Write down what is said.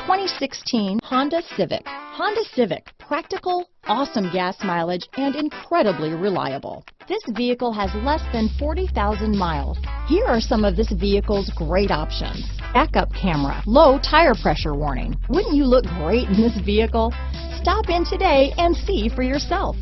2016 Honda Civic. Honda Civic, practical, awesome gas mileage, and incredibly reliable. This vehicle has less than 40,000 miles. Here are some of this vehicle's great options: backup camera, low tire pressure warning. Wouldn't you look great in this vehicle? Stop in today and see for yourself.